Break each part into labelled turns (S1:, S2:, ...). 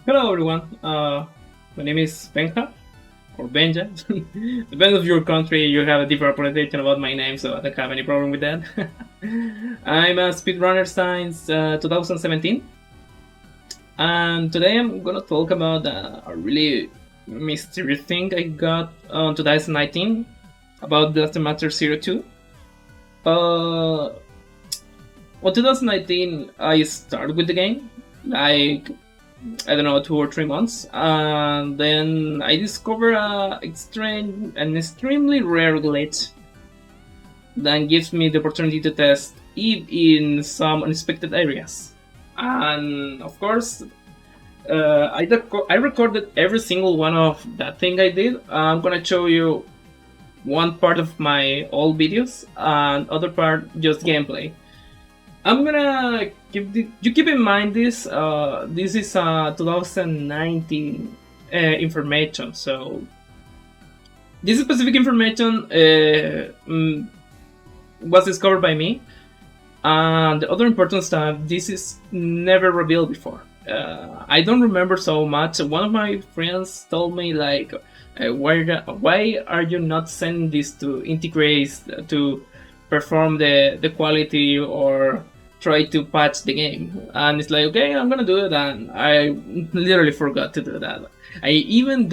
S1: Hello everyone, my name is Benja, or Benja. Depends of your country, you have a different pronunciation about my name, so I don't have any problem with that. I'm a speedrunner since 2017, and today I'm gonna talk about a really mysterious thing I got on 2019 about Blaster Master Zero 2. Uh, on 2019, I started with the game, like I don't know, 2 or 3 months, and then I discover an extremely rare glitch that gives me the opportunity to test Eve in some unexpected areas. And of course, I recorded every single one of that thing I did. I'm gonna show you one part of my old videos and other part just gameplay. I'm gonna keep in mind this. This is 2019 information, so this specific information was discovered by me. And the other important stuff, this is never revealed before. I don't remember so much. One of my friends told me like, why are you not sending this to Inti Creates to perform the quality or try to patch the game? And it's like, okay, I'm gonna do it, and I literally forgot to do that. I even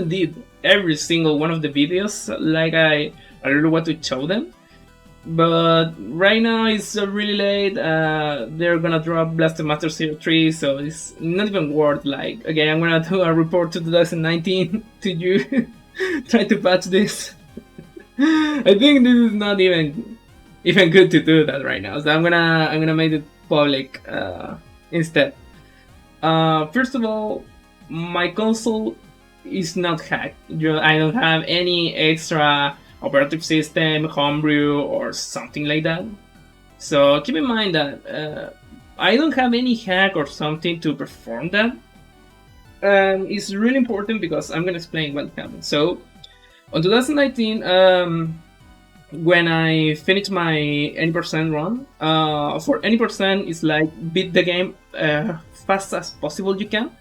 S1: did every single one of the videos like I really want to show them, but right now it's really late. They're gonna drop Blaster Master Zero 3, so it's not even worth like, okay, I'm gonna do a report to 2019 to you try to patch this. I think this is not even good to do that right now, so I'm gonna make it public instead. First of all, my console is not hacked. I don't have any extra operative system, homebrew, or something like that. So keep in mind that I don't have any hack or something to perform that. And it's really important because I'm gonna explain what happened. So on 2019, when I finished my any percent run, for any percent is like beat the game fast as possible you can,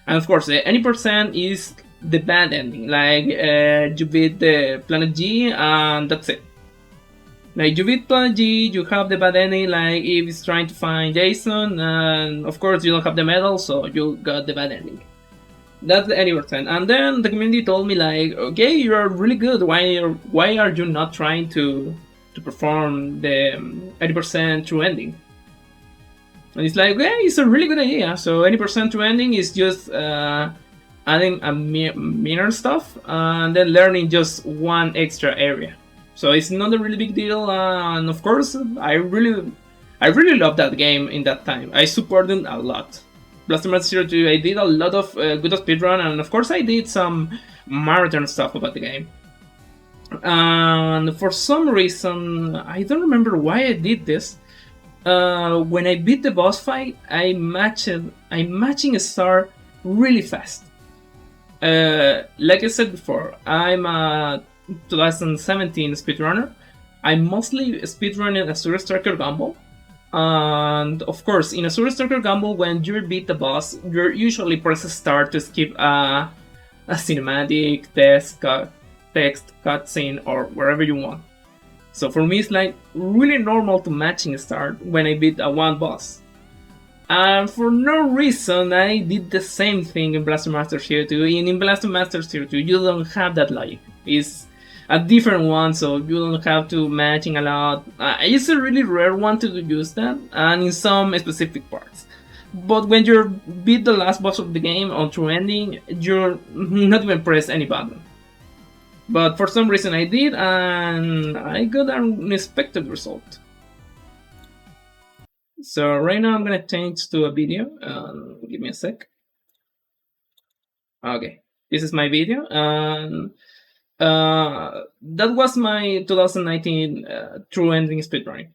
S1: and of course any percent is the bad ending, like you beat the Planade-G and that's it. Like you beat Planade-G, you have the bad ending, like if it's trying to find Jason, and of course you don't have the medal, so you got the bad ending. That's the 80%. And then the community told me like, okay, you are really good. Why are you not trying to perform the 80% true ending? And it's like, okay, it's a really good idea. So 80% true ending is just adding a minor stuff and then learning just one extra area. So it's not a really big deal. And of course, I really loved that game in that time. I supported a lot. Blaster Master Zero 2, I did a lot of good speedrun, and of course I did some marathon stuff about the game. And for some reason, I don't remember why I did this. When I beat the boss fight, I'm matching a star really fast. Like I said before, I'm a 2017 speedrunner. I'm mostly speedrunning a Super Striker Gumball. And of course, in a Super Striker Gumball, when you beat the boss, you usually press start to skip a cinematic, text cutscene, or wherever you want. So for me, it's like really normal to matching start when I beat a one boss. And for no reason, I did the same thing in Blaster Master Zero 2. In Blaster Master Zero 2, you don't have that logic. It's a different one, so you don't have to matching a lot. It's a really rare one to use that, and in some specific parts. But when you beat the last boss of the game on true ending, you're not even press any button. But for some reason I did, and I got an unexpected result. So right now I'm gonna change to a video. Give me a sec. Okay, this is my video, and that was my 2019 true ending speedrunning.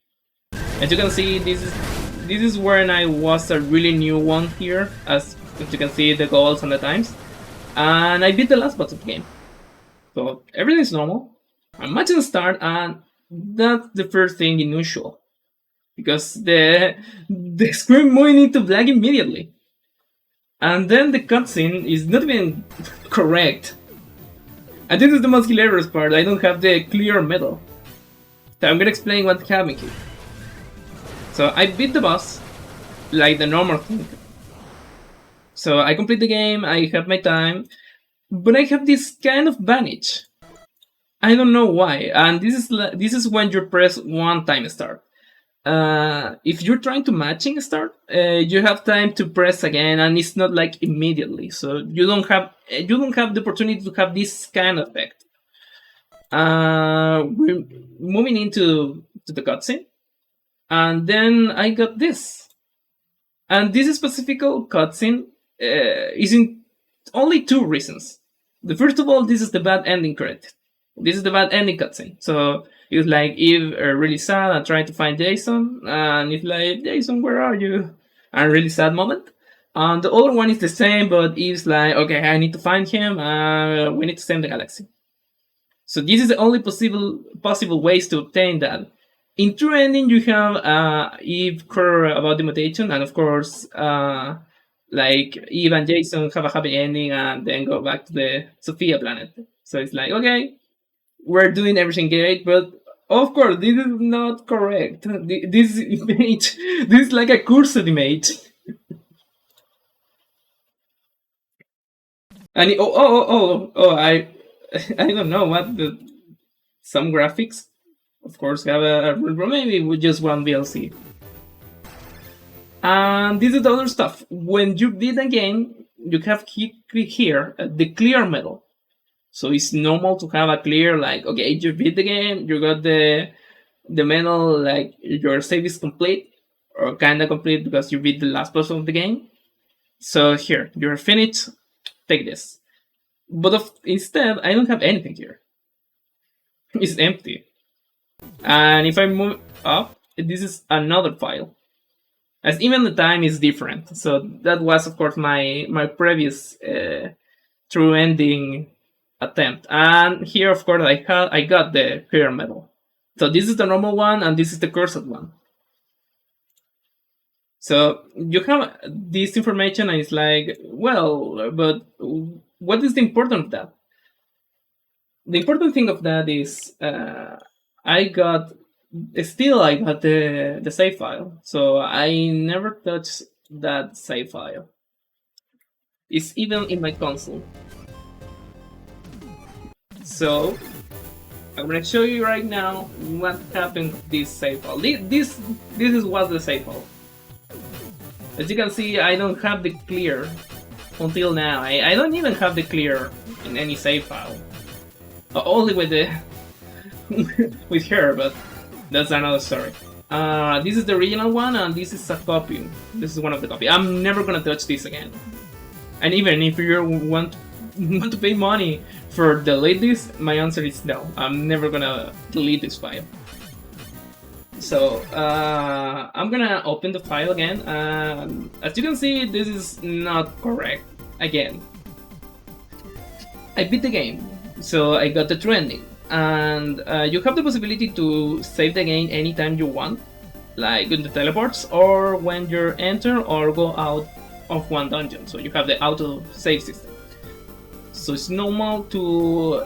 S1: As you can see, this is when I was a really new one here, as you can see the goals and the times, and I beat the last boss of the game. So everything's normal. I'm matching start, and that's the first thing unusual, because the screen moving into black immediately. And then the cutscene is not even correct. And this is the most hilarious part, I don't have the clear medal. So I'm gonna explain what happened here. So I beat the boss, like the normal thing. So I complete the game, I have my time, but I have this kind of vanish. I don't know why, and this is when you press one time start. If you're trying to matching start, you have time to press again, and it's not like immediately. So you don't have the opportunity to have this kind of effect. We're moving into the cutscene, and then I got this, and this specific cutscene is in only two reasons. The first of all, this is the bad ending credit. This is the bad ending cutscene. So it's like Eve really sad and trying to find Jason, and it's like, Jason, where are you? And really sad moment. And the other one is the same, but Eve's like, okay, I need to find him. We need to save the galaxy. So this is the only possible ways to obtain that. In true ending, you have Eve care about the mutation, and of course, like Eve and Jason have a happy ending, and then go back to the Sophia planet. So it's like, okay, we're doing everything great, but of course, this is not correct. This image, this is like a cursed image. And I don't know what some graphics, of course, have maybe with just one VLC. And this is the other stuff. When you beat a game, you have here the clear medal. So it's normal to have a clear, like, okay, you beat the game, you got the medal, like your save is complete, or kinda complete because you beat the last boss of the game. So here, you're finished, take this. But instead, I don't have anything here. It's empty. And if I move up, this is another file. As even the time is different. So that was, of course, my previous true ending attempt. And here, of course, I got the clear medal. So this is the normal one, and this is the cursed one. So you have this information, and it's like, well, but what is the important of that? The important thing of that is I got the save file. So I never touched that save file. It's even in my console. So I'm gonna show you right now what happened with this save file. This is what the save file. As you can see, I don't have the clear until now. I don't even have the clear in any save file. Only with the with her, but that's another story. This is the original one, and this is a copy. This is one of the copy. I'm never gonna touch this again. And even if you want to pay money for delete this, my answer is no. I'm never gonna delete this file. So I'm gonna open the file again. As you can see, this is not correct again. I beat the game, so I got the true ending. And you have the possibility to save the game anytime you want, like in the teleports, or when you enter or go out of one dungeon. So you have the auto save system. So it's normal to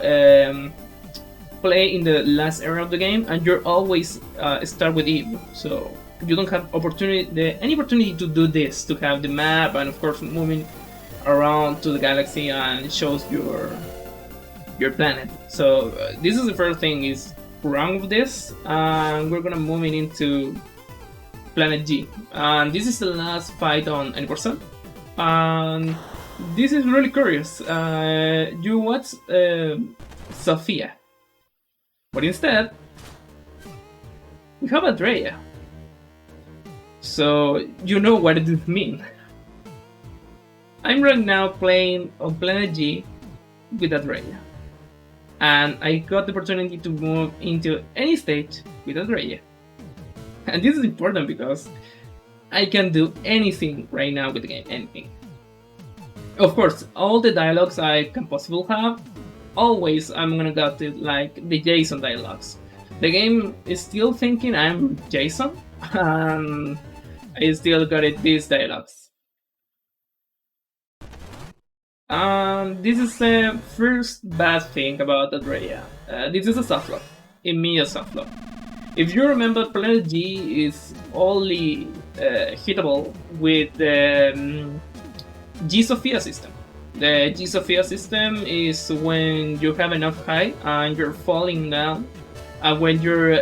S1: play in the last area of the game, and you're always start with Eve. So you don't have any opportunity to do this, to have the map, and of course moving around to the galaxy, and it shows your planet. So this is the first thing is wrong with this, and we're gonna move into Planade-G. And this is the last fight on any percent. And this is really curious. You watch Sophia, but instead we have Andrea. So you know what it means. I'm right now playing on Planade-G with Andrea. And I got the opportunity to move into any stage with Andrea. And this is important because I can do anything right now with the game, anything. Of course, all the dialogues I can possibly have, always I'm gonna get it like the Jason dialogues. The game is still thinking I'm Jason, and I still got it these dialogues. This is the first bad thing about Adreya. This is a softlock, immediate softlock. If you remember, Planade-G is only hittable with the G Sophia system. The G Sophia system is when you have enough height and you're falling down, and when you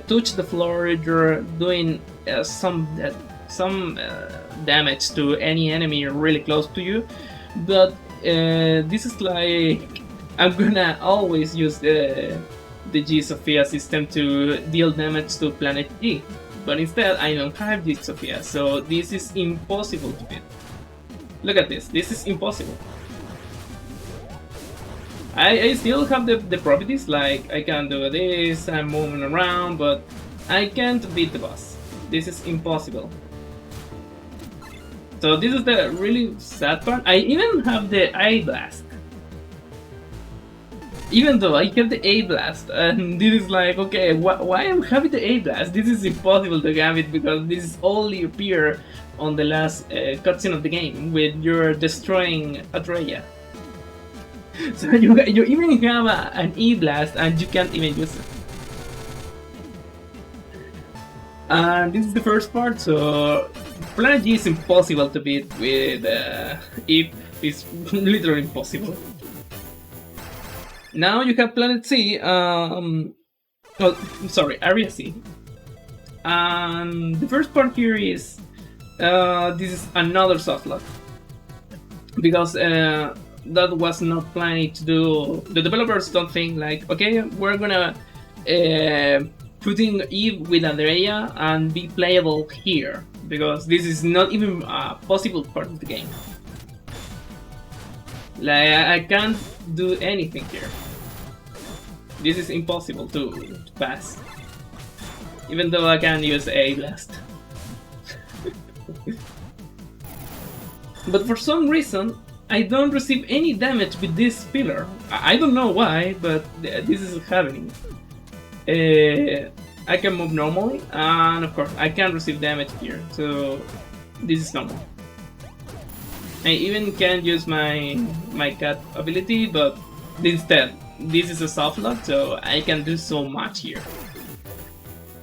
S1: touch the floor, you're doing some damage to any enemy really close to you. But this is like I'm gonna always use the G Sophia system to deal damage to Planade-G, but instead I don't have G Sophia, so this is impossible to beat. Look at this, this is impossible. I still have the properties, like I can do this, I'm moving around, but I can't beat the boss. This is impossible. So this is the really sad part. I even have the Eye Blast. Even though I have the A Blast, and this is like, okay, why am I having the A Blast? This is impossible to have it because this is only appear on the last cutscene of the game when you're destroying Atreya. So you even have an E Blast and you can't even use it. And this is the first part, so Planade-G is impossible to beat with Eve. It's literally impossible. Now you have Planade-C, sorry, Area C. And the first part here is, this is another softlock. Because that was not planning to do, the developers don't think like, okay, we're gonna putting Eve with Andrea and be playable here. Because this is not even a possible part of the game. Like, I can't do anything here. This is impossible to pass. Even though I can use A Blast. But for some reason, I don't receive any damage with this pillar. I don't know why, but this is happening. I can move normally, and of course I can receive damage here, so this is normal. I even can use my cat ability, but instead, this is a softlock, so I can do so much here.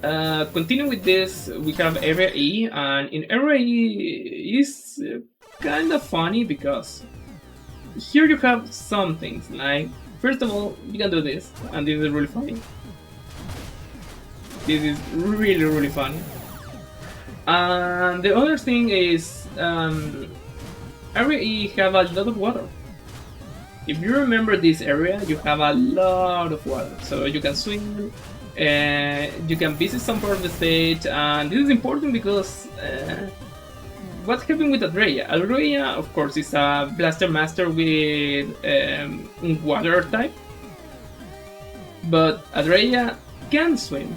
S1: Continue with this, we have Area E, and in Area E is kind of funny because here you have some things, like, first of all, you can do this, and this is really funny. This is really, really funny. And the other thing is, Area E have a lot of water. If you remember this area, you have a lot of water, so you can swim, you can visit some part of the stage, and this is important because what happened with Adreya? Adreya, of course, is a blaster master with water type, but Adreya can swim.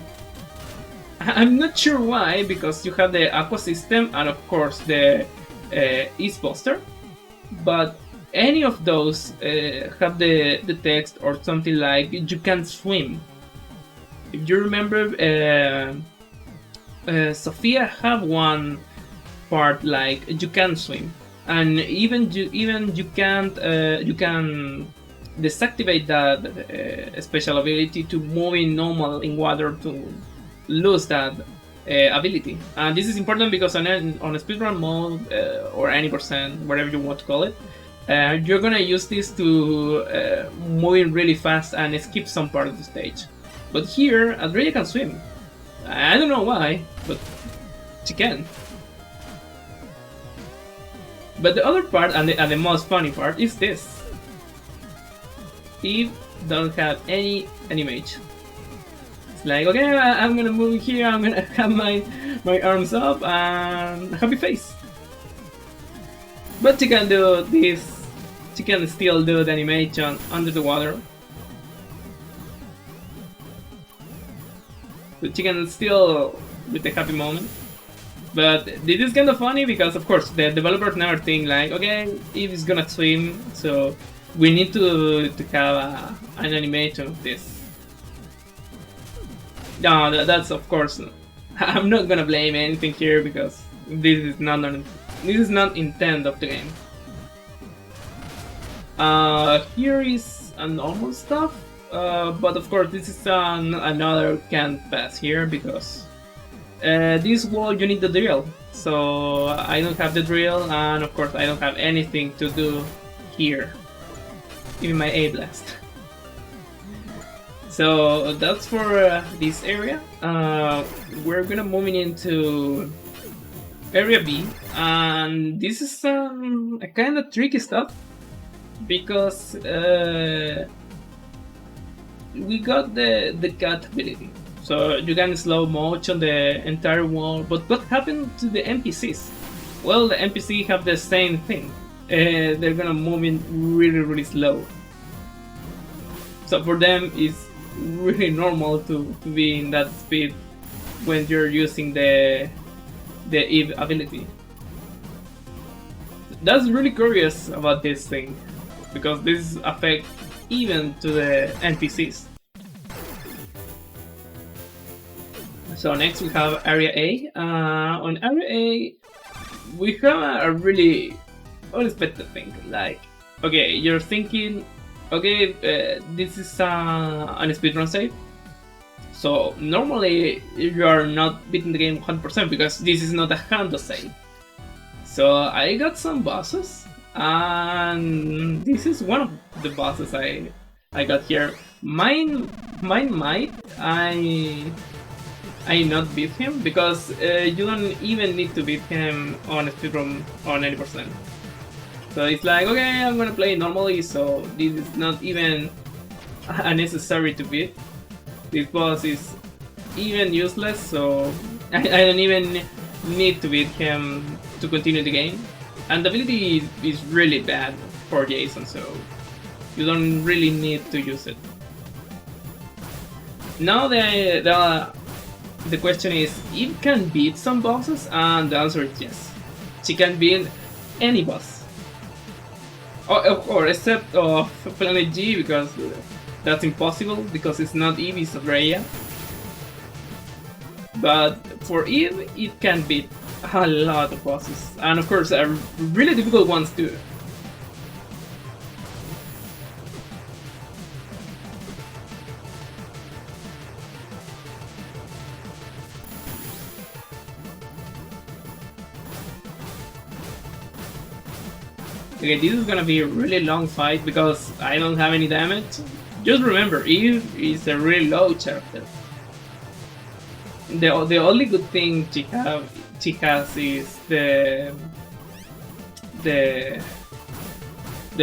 S1: I'm not sure why, because you have the aqua system and of course the East Buster, but any of those have the text or something like you can swim. If you remember, Sophia have one part like you can swim, and even you can't you can deactivate that special ability to move in normal in water to lose that ability. And this is important because on a speedrun mode or any percent, whatever you want to call it, you're gonna use this to move in really fast and skip some part of the stage. But here, Adreya can swim. I don't know why, but she can. But the other part, and the most funny part, is this. Eve don't have any animation. It's like, okay, I'm gonna move here, I'm gonna have my arms up, and happy face. But she can do this, she can still do the animation under the water. So she can still with the happy moment. But this is kind of funny because, of course, the developers never think like, okay, Eve is gonna swim, so we need to have an animation of this. No, that's of course, I'm not gonna blame anything here because This is not intent of the game. Here is a normal stuff, but of course this is another can't pass here because this wall you need the drill. So I don't have the drill, and of course I don't have anything to do here. Even my A blast. So that's for this area. We're gonna move into area B, and this is a kind of tricky stuff because we got the cut ability, so you can slow motion the entire wall. But what happened to the NPCs? Well, the NPCs have the same thing. They're gonna move in really slow. So for them, it's really normal to be in that speed when you're using the Eve ability. That's really curious about this thing, because this affects even to the NPCs. So next we have area A. On area A, we have a really unexpected thing. Like, okay, you're thinking, okay, this is an speedrun save. So normally you are not beating the game 100% because this is not a handle save. So I got some bosses, and this is one of the bosses I got here. Mine Mite, I not beat him because you don't even need to beat him on a speedrun on any percent. So it's like, okay, I'm gonna play normally, so this is not even necessary to beat. This boss is even useless, so I don't even need to beat him to continue the game. And the ability is really bad for Jason, so you don't really need to use it. Now the question is, it can beat some bosses, and the answer is yes. She can beat any boss. Or except of Planade-G, because that's impossible, because it's not Eve, it's Rhea. But for Eve, it can beat a lot of bosses, and of course, really difficult ones too. Okay, this is gonna be a really long fight because I don't have any damage. Just remember, Eve is a really low character. The only good thing she has is the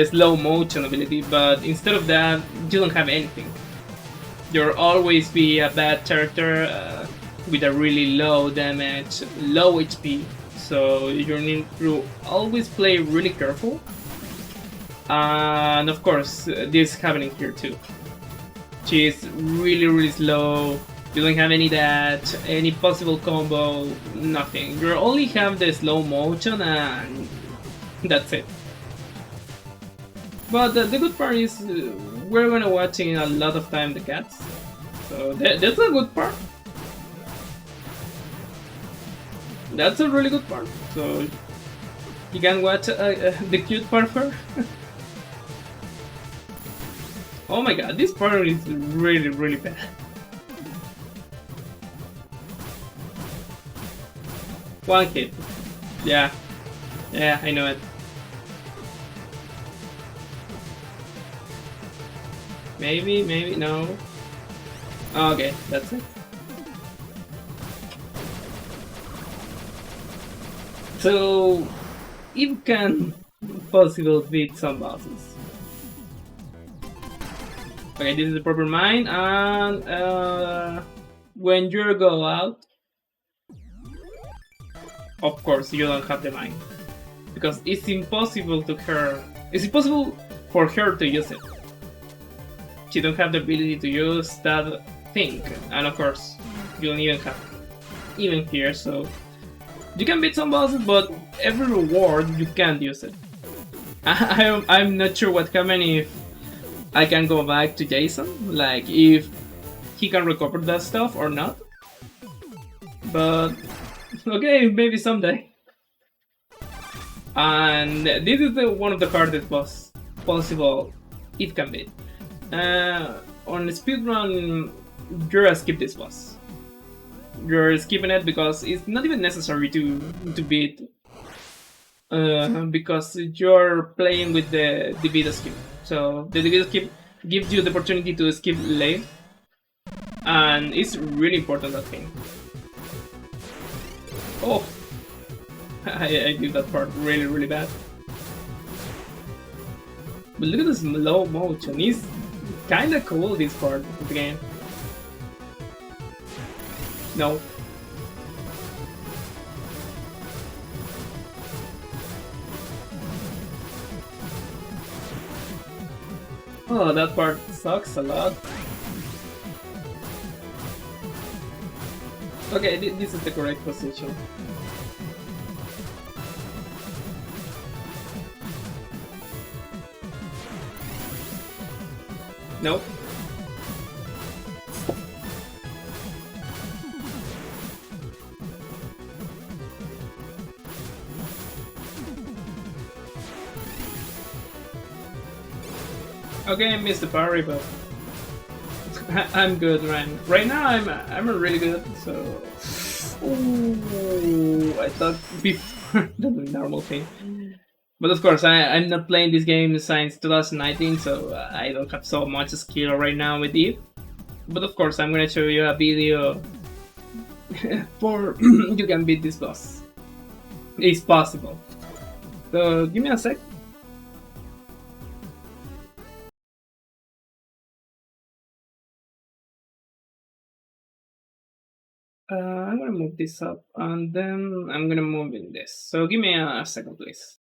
S1: slow motion ability, but instead of that, you don't have anything. You'll always be a bad character with a really low damage, low HP. So you need to always play really careful. And of course, this is happening here too. She's really slow. You don't have any dash, any possible combo, nothing. You only have the slow motion, and that's it. But the good part is we're gonna watching a lot of time the cats, so that's a good part. That's a really good part. So you can watch the cute part for her. Oh my god, this part is really bad. One hit. Yeah, I know it. Maybe, no. Okay, that's it. So, you can possibly beat some bosses. Okay, this is the proper mine, and when you go out, of course you don't have the mine, because it's impossible for her to use it. She don't have the ability to use that thing, and of course you don't even have even here, so you can beat some bosses, but every reward you can't use it. I'm not sure what happened if I can go back to Jason, like if he can recover that stuff or not. But okay, maybe someday. And this is one of the hardest boss possible it can be. On speedrun, you're skip this boss. You're skipping it because it's not even necessary to beat, because you're playing with the Divido skip. So the Divido skip gives you the opportunity to skip lane, and it's really important, that thing. Oh, I did that part really bad. But look at the slow motion. It's kinda cool, this part of the game. No. Oh, that part sucks a lot. Okay, this is the correct position. Nope. Okay, I missed the parry, but I'm good, man. Right now, I'm really good. So, ooh, I thought before the normal thing. But of course, I'm not playing this game since 2019, so I don't have so much skill right now with it. But of course, I'm gonna show you a video for you can beat this boss. It's possible. So give me a sec. I'm gonna move this up, and then I'm gonna move in this. So give me a second, please.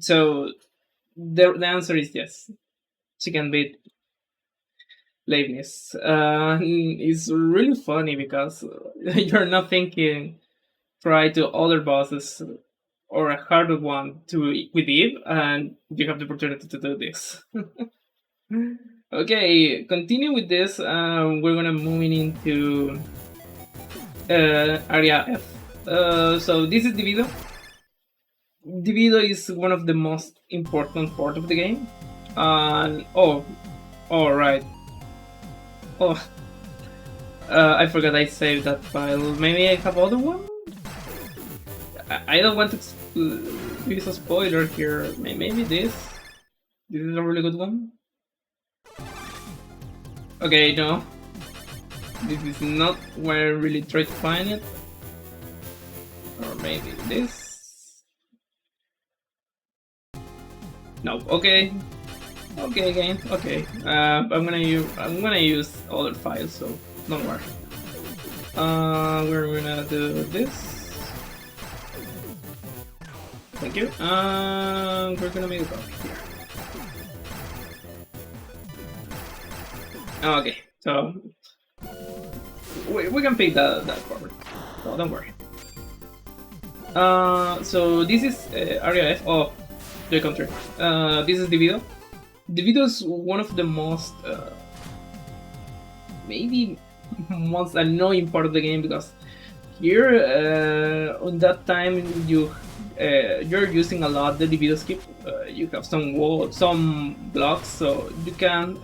S1: So the answer is yes. She can beat Leibniz. It's really funny because you're not thinking try to other bosses or a harder one to with Eve, and you have the opportunity to do this. Okay, continue with this. We're gonna moving into area F. So this is Divido. Divido is one of the most important part of the game. And all right. Oh, I forgot I saved that file. Maybe I have other one. I don't want to use a spoiler here. Maybe this. This is a really good one. Okay, no. This is not where I really try to find it. Or maybe this. No. Okay. Okay, game. Okay. I'm gonna use other files, so don't worry. We're gonna do this. Thank you. We're gonna make it up here. Okay, so we can pick that forward. So don't worry. So this is area F. Oh, the country. This is Divido. Divido is one of the most maybe most annoying part of the game, because here on that time you're using a lot the Divido skip. You have some blocks, so you can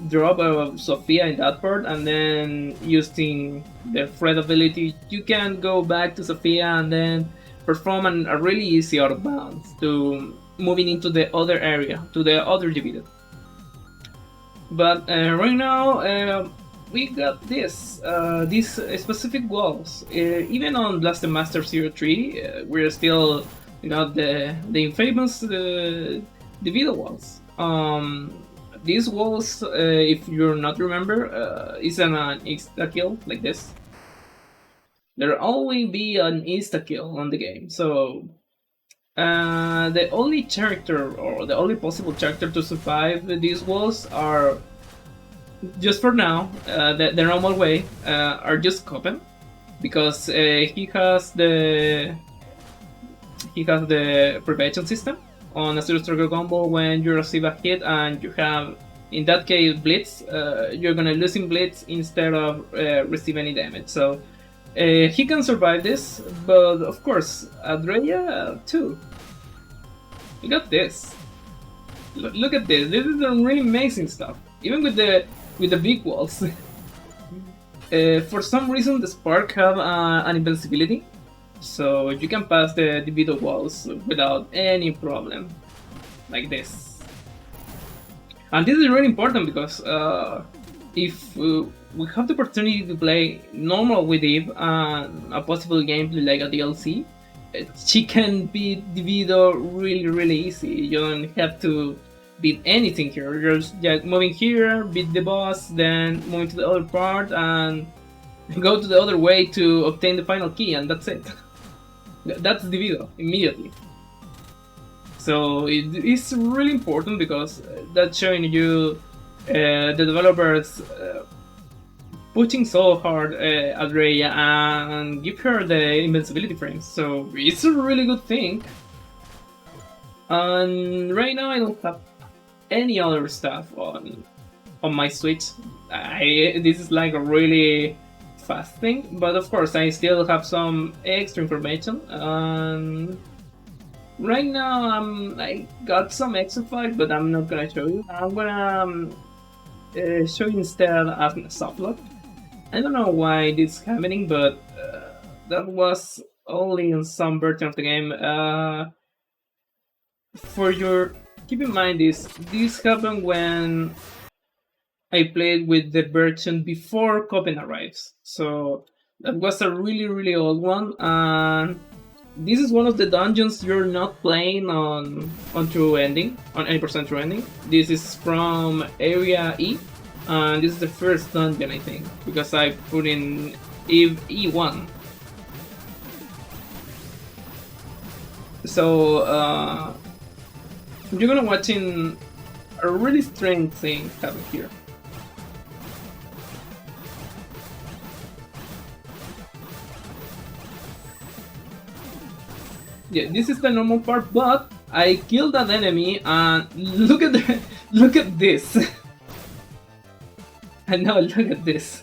S1: drop a Sophia in that part, and then using the Fred ability, you can go back to Sophia and then perform a really easy out of bounds to moving into the other area, to the other Divido. But right now we got these specific walls. Even on Blaster Master 03, we're still got the infamous Divido walls. These walls, if you're not remember, is an insta kill like this. There'll only be an insta kill on the game, so the only character or the only possible character to survive these walls are, just for now, the normal way, are just Copen, because he has the prevention system on a zero struggle combo. When you receive a hit and you have, in that case, Blitz, you're gonna lose in Blitz instead of receive any damage. So he can survive this, but of course, Adreya too. You got this. Look at this. This is some really amazing stuff. Even with the big walls. For some reason, the Spark have an invincibility, so you can pass the Divido walls without any problem, like this. And this is really important because if we have the opportunity to play normal with Eve and a possible gameplay like a DLC, she can beat Divido really easy. You don't have to beat anything here. You're just moving here, beat the boss, then moving to the other part and go to the other way to obtain the final key, and that's it. That's Divido immediately. So it is really important because that's showing you the developers pushing so hard at Rhea and give her the invincibility frames. So it's a really good thing. And right now I don't have any other stuff on my Switch. This is like a really fast thing, but of course I still have some extra information. Right now I got some extra files, but I'm not gonna show you. I'm gonna show you instead as a softlock. I don't know why this is happening, but that was only in some version of the game. Keep in mind this happened when I played with the version before Copen arrives. So that was a really old one, and this is one of the dungeons you're not playing on true ending, on 80% true ending. This is from area E, and this is the first dungeon, I think, because I put in Eve E1. So you're gonna watching a really strange thing happen here. Yeah, this is the normal part, but I killed an enemy and look at look at this. And now look at this.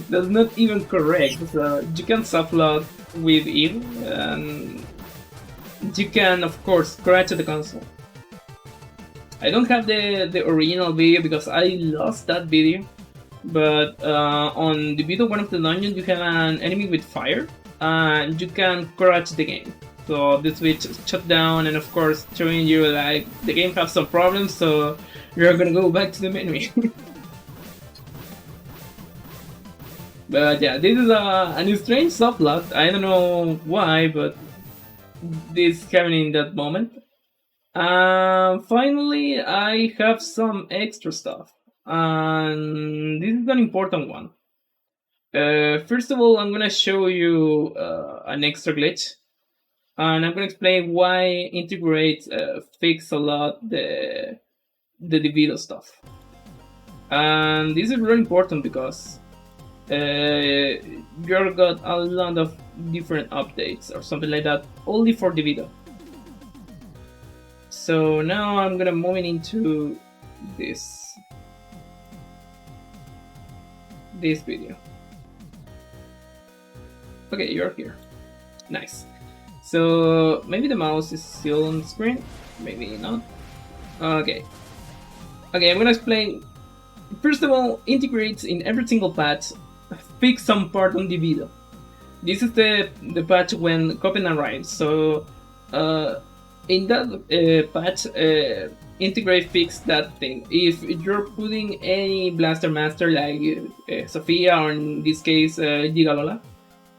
S1: That's not even correct. So you can softlock with it, and you can, of course, crash the console. I don't have the original video because I lost that video. But on the video, one of the dungeons, you have an enemy with fire, and you can crash the game. So the switch shut down, and of course, showing you like the game has some problems, so you're gonna go back to the menu. But yeah, this is a strange softlock. I don't know why, but this happening in that moment. Finally, I have some extra stuff, and this is an important one. First of all, I'm gonna show you an extra glitch, and I'm gonna explain why Inti Creates fix a lot the Divido stuff. And this is really important because you got a lot of different updates or something like that only for Divido. So now I'm gonna move into this video. Okay, you're here. Nice. So maybe the mouse is still on the screen, maybe not. Okay. Okay, I'm gonna explain. First of all, Inti Creates in every single patch fix some part on Divido. This is the patch when Copen arrives. So in that patch, Inti Creates fixed that thing. If you're putting any blaster master like Sophia, or in this case Gigalola,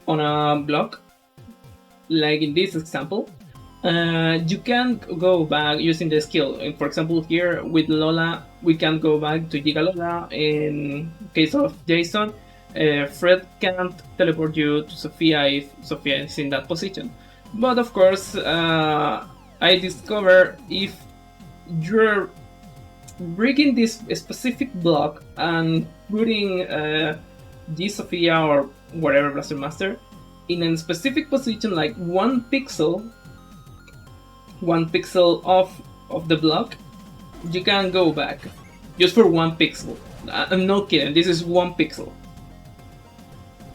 S1: on a block, like in this example, you can't go back using the skill. For example, here with Lola, we can't go back to Gigalola. In case of Jason, Fred can't teleport you to Sophia if Sophia is in that position. But of course, I discover if you're breaking this specific block and putting G Sophia or whatever Blaster Master in a specific position, like 1 pixel off of the block, you can go back just for 1 pixel. I'm not kidding, this is 1 pixel.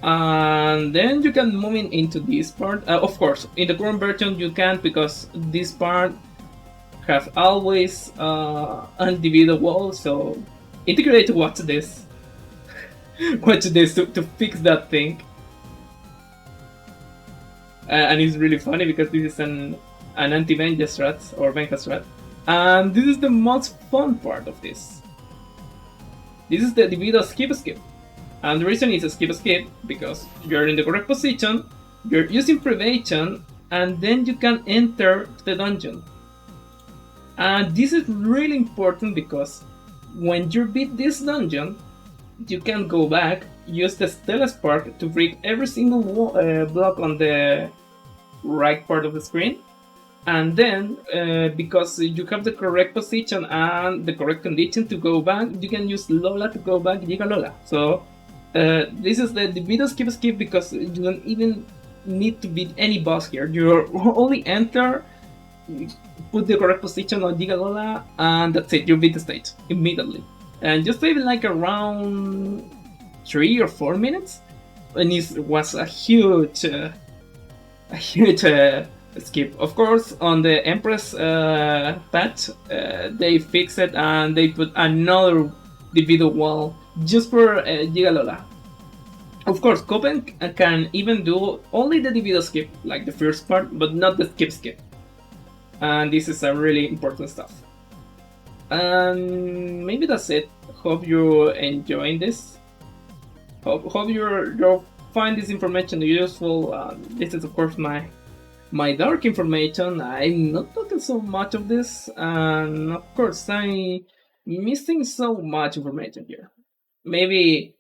S1: And then you can move into this part. Of course, in the current version you can't, because this part have always Divido wall. So Inti Creates watch this, watch this to fix that thing. And it's really funny because this is an anti-Venja strat or Venja strat, and this is the most fun part of this. This is the Divido skip. And the reason it's a skip because you're in the correct position, you're using privation, and then you can enter the dungeon. And this is really important because when you beat this dungeon, you can go back, use the Stella Spark to break every single block on the right part of the screen. And then, because you have the correct position and the correct condition to go back, you can use Lola to go back Giga Lola. So this is the Divido skip because you don't even need to beat any boss here. You only enter, put the correct position on Giga Lola, and that's it. You beat the stage immediately. And just maybe like around 3 or 4 minutes, and it was a huge skip. Of course, on the Empress patch, they fixed it and they put another Divido wall just for Gigalola. Of course, Copen can even do only the Divido skip, like the first part, but not the skip. And this is a really important stuff. And maybe that's it. Hope you're enjoying this. Hope you'll find this information useful. This is of course my dark information. I'm not talking so much of this, and of course I'm missing so much information here. Maybe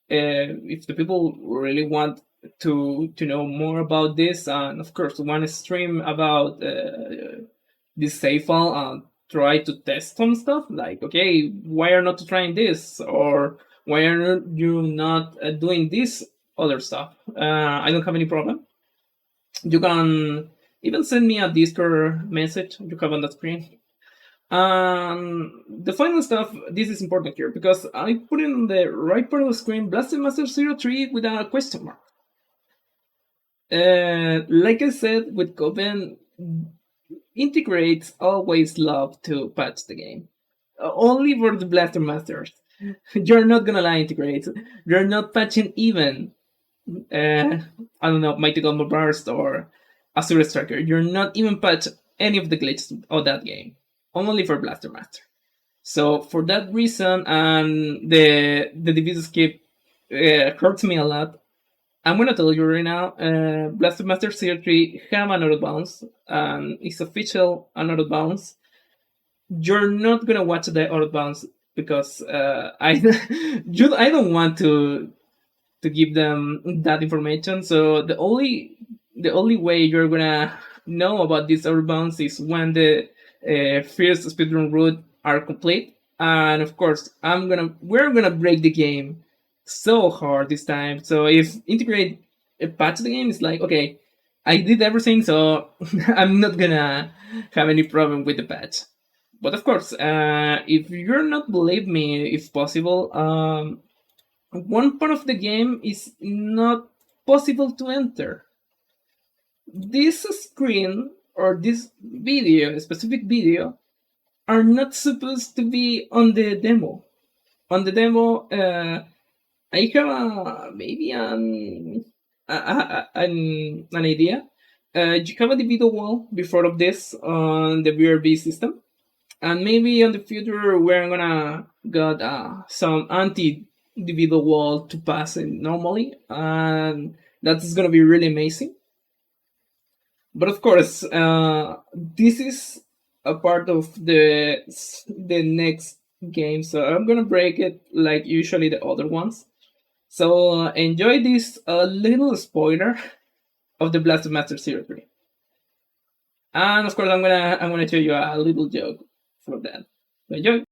S1: if the people really want to know more about this, and of course want to stream about this save file and try to test some stuff, like, okay, why are not trying this, or why are you not doing this other stuff. I don't have any problem. You can even send me a Discord message you have on the screen. The final stuff, this is important here because I put in the right part of the screen Blasted Master 03 with a question mark. Like I said, with Copen, Inti Creates always love to patch the game. Only for the Blaster Masters. You're not gonna lie, Inti Creates. You're not patching even, I don't know, Mighty Combo Burst or Azure Striker. You're not even patch any of the glitches of that game. Only for Blaster Master. So for that reason, and the Divido skip hurts me a lot. I'm gonna tell you right now, Blaster Master Series 3 have an out of bounds, and it's official an out of bounds. You're not gonna watch the out of bounds because I don't want to give them that information. So the only way you're gonna know about these out of bounds is when the first speedrun route are complete, and of course we're gonna break the game so hard this time. So if integrate a patch the game, it's like, okay, I did everything, so I'm not gonna have any problem with the patch. But of course, if you're not believe me, if possible, one part of the game is not possible to enter. This screen or this video, specific video, are not supposed to be on the demo. On the demo, I have maybe an idea. You have a Divido wall before of this on the VRB system, and maybe in the future we're gonna get some anti-Divido wall to pass it normally, and that's gonna be really amazing. But of course, this is a part of the next game, so I'm gonna break it like usually the other ones. So enjoy this little spoiler of the Blaster Master Series 3. And of course, I'm gonna tell you a little joke for that. So enjoy.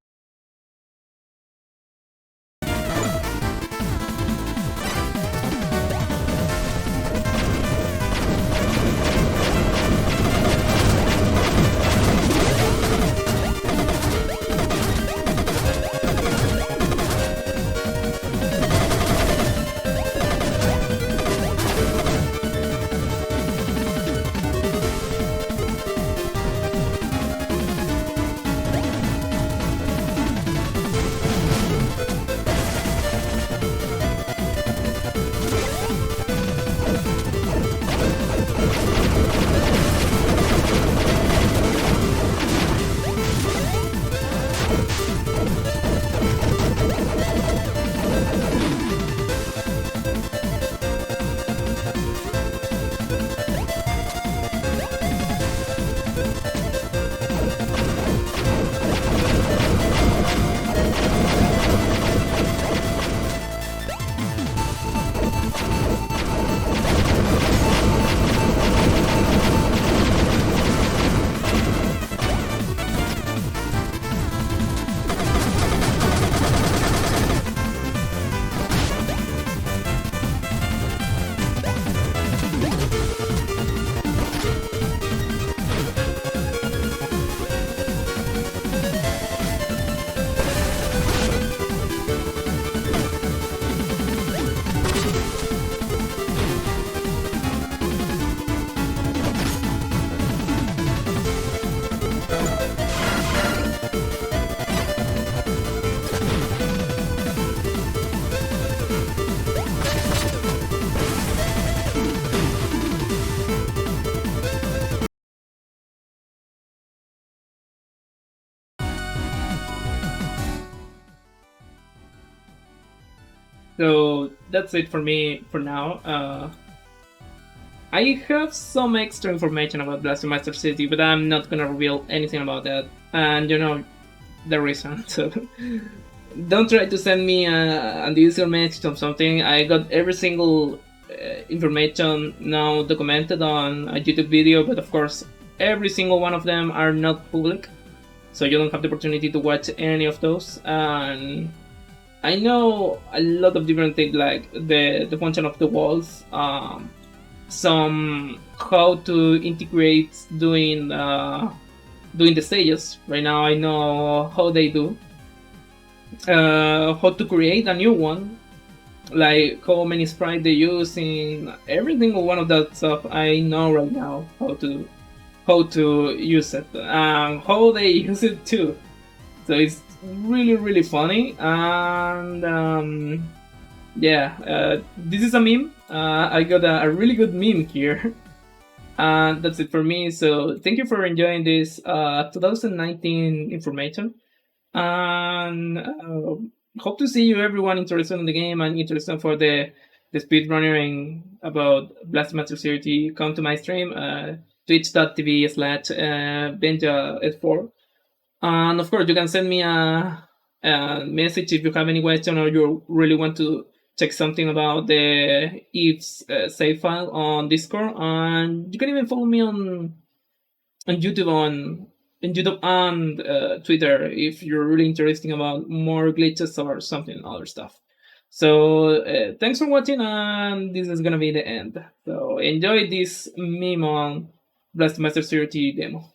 S1: So that's it for me for now. I have some extra information about Blaster Master City, but I'm not gonna reveal anything about that. And you know the reason, so don't try to send me a Discord message or something. I got every single information now documented on a YouTube video, but of course every single one of them are not public, so you don't have the opportunity to watch any of those. And I know a lot of different things like the function of the walls, some how to integrate doing the stages. Right now, I know how they do, how to create a new one, like how many sprites they use in every single one of that stuff. I know right now how to use it and how they use it too. So it's really funny and yeah, this is a meme. I got a really good meme here. And that's it for me. So thank you for enjoying this 2019 information. And hope to see you everyone interested in the game and interested for the speedrunning about Blast Master Security. Come to my stream, twitch.tv/benja s4. And of course, you can send me a message if you have any question or you really want to check something about the ifs save file on Discord. And you can even follow me on YouTube on YouTube and Twitter if you're really interested about more glitches or something other stuff. So thanks for watching, and this is gonna be the end. So enjoy this meme on Blast Master Security demo.